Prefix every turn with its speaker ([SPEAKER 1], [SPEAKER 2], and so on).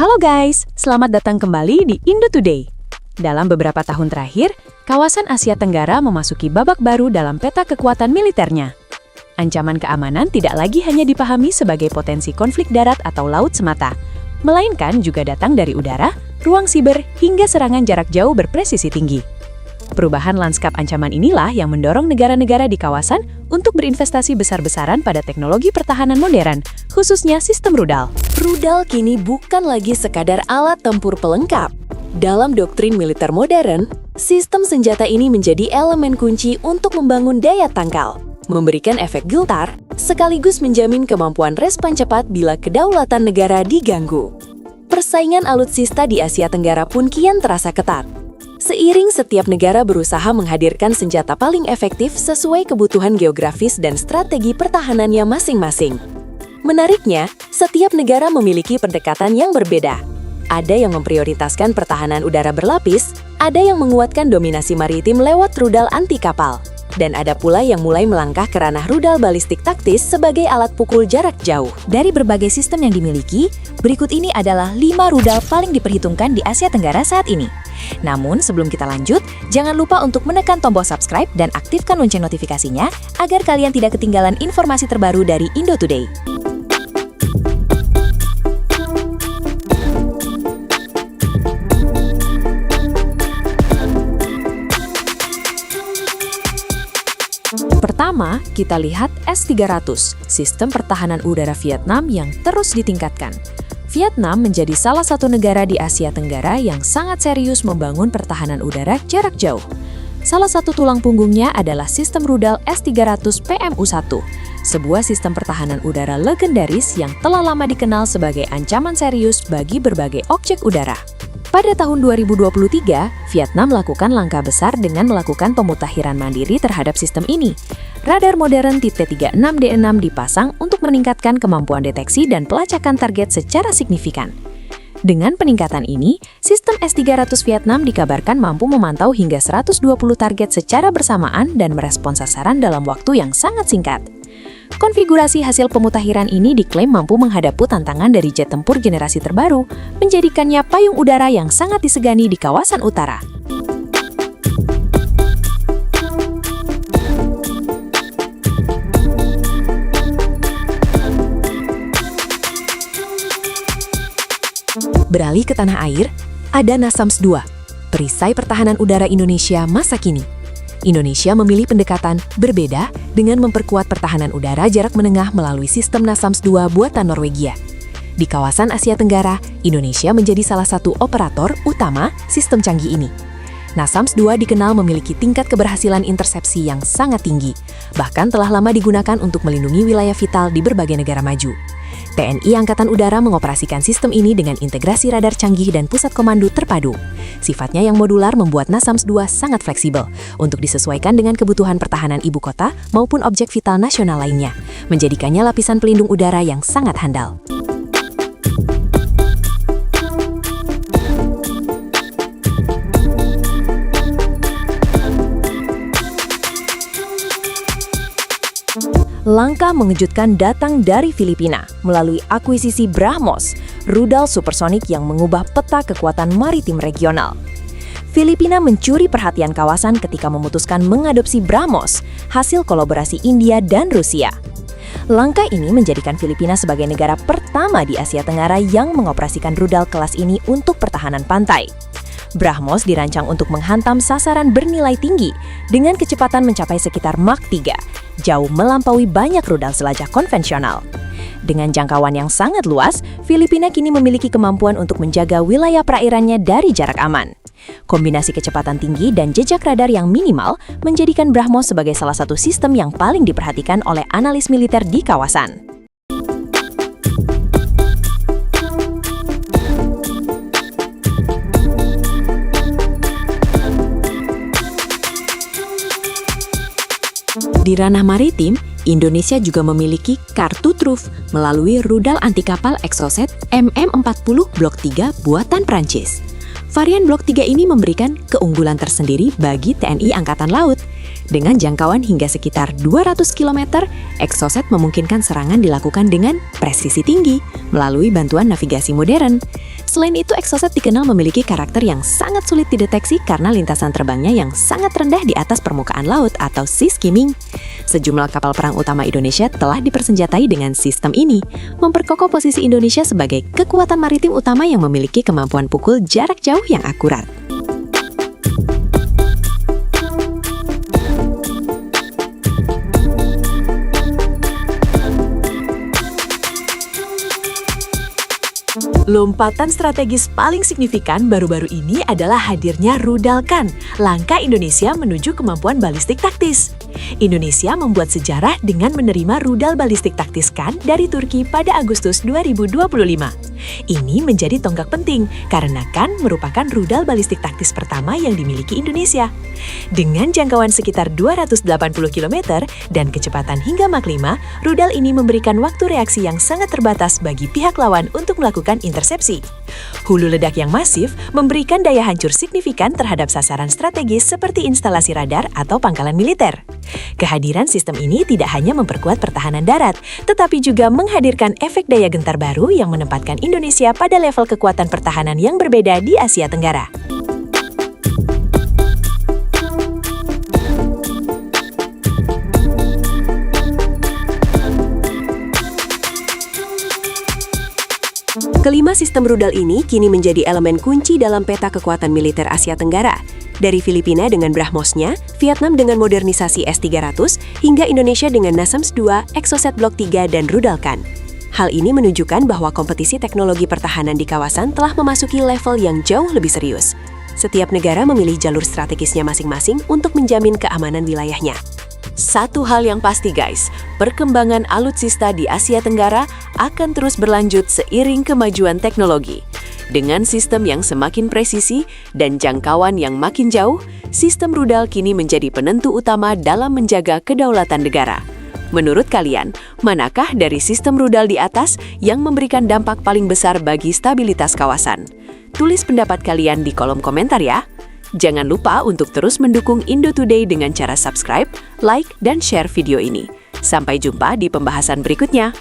[SPEAKER 1] Halo guys, selamat datang kembali di Indo Today. Dalam beberapa tahun terakhir, kawasan Asia Tenggara memasuki babak baru dalam peta kekuatan militernya. Ancaman keamanan tidak lagi hanya dipahami sebagai potensi konflik darat atau laut semata, melainkan juga datang dari udara, ruang siber, hingga serangan jarak jauh berpresisi tinggi. Perubahan lanskap ancaman inilah yang mendorong negara-negara di kawasan untuk berinvestasi besar-besaran pada teknologi pertahanan modern, khususnya sistem rudal.
[SPEAKER 2] Rudal kini bukan lagi sekadar alat tempur pelengkap. Dalam doktrin militer modern, sistem senjata ini menjadi elemen kunci untuk membangun daya tangkal, memberikan efek getar, sekaligus menjamin kemampuan respon cepat bila kedaulatan negara diganggu. Persaingan alutsista di Asia Tenggara pun kian terasa ketat. Seiring setiap negara berusaha menghadirkan senjata paling efektif sesuai kebutuhan geografis dan strategi pertahanannya masing-masing. Menariknya, setiap negara memiliki pendekatan yang berbeda. Ada yang memprioritaskan pertahanan udara berlapis, ada yang menguatkan dominasi maritim lewat rudal anti kapal, dan ada pula yang mulai melangkah ke ranah rudal balistik taktis sebagai alat pukul jarak jauh.
[SPEAKER 3] Dari berbagai sistem yang dimiliki, berikut ini adalah 5 rudal paling diperhitungkan di Asia Tenggara saat ini. Namun, sebelum kita lanjut, jangan lupa untuk menekan tombol subscribe dan aktifkan lonceng notifikasinya agar kalian tidak ketinggalan informasi terbaru dari Indo Today. Pertama, kita lihat S-300, sistem pertahanan udara Vietnam yang terus ditingkatkan. Vietnam menjadi salah satu negara di Asia Tenggara yang sangat serius membangun pertahanan udara jarak jauh. Salah satu tulang punggungnya adalah sistem rudal S-300 PMU-1, sebuah sistem pertahanan udara legendaris yang telah lama dikenal sebagai ancaman serius bagi berbagai objek udara. Pada tahun 2023, Vietnam melakukan langkah besar dengan melakukan pemutakhiran mandiri terhadap sistem ini. Radar modern TT-36D6 dipasang untuk meningkatkan kemampuan deteksi dan pelacakan target secara signifikan. Dengan peningkatan ini, sistem S-300 Vietnam dikabarkan mampu memantau hingga 120 target secara bersamaan dan merespons sasaran dalam waktu yang sangat singkat. Konfigurasi hasil pemutakhiran ini diklaim mampu menghadapi tantangan dari jet tempur generasi terbaru, menjadikannya payung udara yang sangat disegani di kawasan utara.
[SPEAKER 2] Beralih ke tanah air, ada NASAMS II, perisai pertahanan udara Indonesia masa kini. Indonesia memilih pendekatan berbeda dengan memperkuat pertahanan udara jarak menengah melalui sistem NASAMS II buatan Norwegia. Di kawasan Asia Tenggara, Indonesia menjadi salah satu operator utama sistem canggih ini. NASAMS II dikenal memiliki tingkat keberhasilan intersepsi yang sangat tinggi, bahkan telah lama digunakan untuk melindungi wilayah vital di berbagai negara maju. TNI Angkatan Udara mengoperasikan sistem ini dengan integrasi radar canggih dan pusat komando terpadu. Sifatnya yang modular membuat NASAMS II sangat fleksibel untuk disesuaikan dengan kebutuhan pertahanan ibu kota maupun objek vital nasional lainnya, menjadikannya lapisan pelindung udara yang sangat handal. Langkah mengejutkan datang dari Filipina melalui akuisisi BrahMos, rudal supersonik yang mengubah peta kekuatan maritim regional. Filipina mencuri perhatian kawasan ketika memutuskan mengadopsi BrahMos, hasil kolaborasi India dan Rusia. Langkah ini menjadikan Filipina sebagai negara pertama di Asia Tenggara yang mengoperasikan rudal kelas ini untuk pertahanan pantai. BrahMos dirancang untuk menghantam sasaran bernilai tinggi dengan kecepatan mencapai sekitar Mach 3, jauh melampaui banyak rudal selajah konvensional. Dengan jangkauan yang sangat luas, Filipina kini memiliki kemampuan untuk menjaga wilayah perairannya dari jarak aman. Kombinasi kecepatan tinggi dan jejak radar yang minimal menjadikan BrahMos sebagai salah satu sistem yang paling diperhatikan oleh analis militer di kawasan. Di ranah maritim, Indonesia juga memiliki kartu truf melalui rudal anti kapal Exocet MM40 Blok 3 buatan Prancis. Varian Blok 3 ini memberikan keunggulan tersendiri bagi TNI Angkatan Laut. Dengan jangkauan hingga sekitar 200 km, Exocet memungkinkan serangan dilakukan dengan presisi tinggi melalui bantuan navigasi modern. Selain itu, Exocet dikenal memiliki karakter yang sangat sulit dideteksi karena lintasan terbangnya yang sangat rendah di atas permukaan laut atau sea skimming. Sejumlah kapal perang utama Indonesia telah dipersenjatai dengan sistem ini, memperkokoh posisi Indonesia sebagai kekuatan maritim utama yang memiliki kemampuan pukul jarak jauh yang akurat.
[SPEAKER 1] Lompatan strategis paling signifikan baru-baru ini adalah hadirnya rudal Khan, langkah Indonesia menuju kemampuan balistik taktis. Indonesia membuat sejarah dengan menerima rudal balistik taktis Khan dari Turki pada Agustus 2025. Ini menjadi tonggak penting karena Khan merupakan rudal balistik taktis pertama yang dimiliki Indonesia. Dengan jangkauan sekitar 280 km dan kecepatan hingga Mach 5, rudal ini memberikan waktu reaksi yang sangat terbatas bagi pihak lawan untuk melakukan intersepsi. Hulu ledak yang masif memberikan daya hancur signifikan terhadap sasaran strategis seperti instalasi radar atau pangkalan militer. Kehadiran sistem ini tidak hanya memperkuat pertahanan darat, tetapi juga menghadirkan efek daya gentar baru yang menempatkan Indonesia pada level kekuatan pertahanan yang berbeda di Asia Tenggara.
[SPEAKER 2] Kelima sistem rudal ini kini menjadi elemen kunci dalam peta kekuatan militer Asia Tenggara. Dari Filipina dengan BrahMos-nya, Vietnam dengan modernisasi S-300, hingga Indonesia dengan NASAMS II, Exocet Block 3, dan rudal Khan. Hal ini menunjukkan bahwa kompetisi teknologi pertahanan di kawasan telah memasuki level yang jauh lebih serius. Setiap negara memilih jalur strategisnya masing-masing untuk menjamin keamanan wilayahnya. Satu hal yang pasti guys, perkembangan alutsista di Asia Tenggara akan terus berlanjut seiring kemajuan teknologi. Dengan sistem yang semakin presisi dan jangkauan yang makin jauh, sistem rudal kini menjadi penentu utama dalam menjaga kedaulatan negara. Menurut kalian, manakah dari sistem rudal di atas yang memberikan dampak paling besar bagi stabilitas kawasan? Tulis pendapat kalian di kolom komentar ya. Jangan lupa untuk terus mendukung Indo Today dengan cara subscribe, like, dan share video ini. Sampai jumpa di pembahasan berikutnya.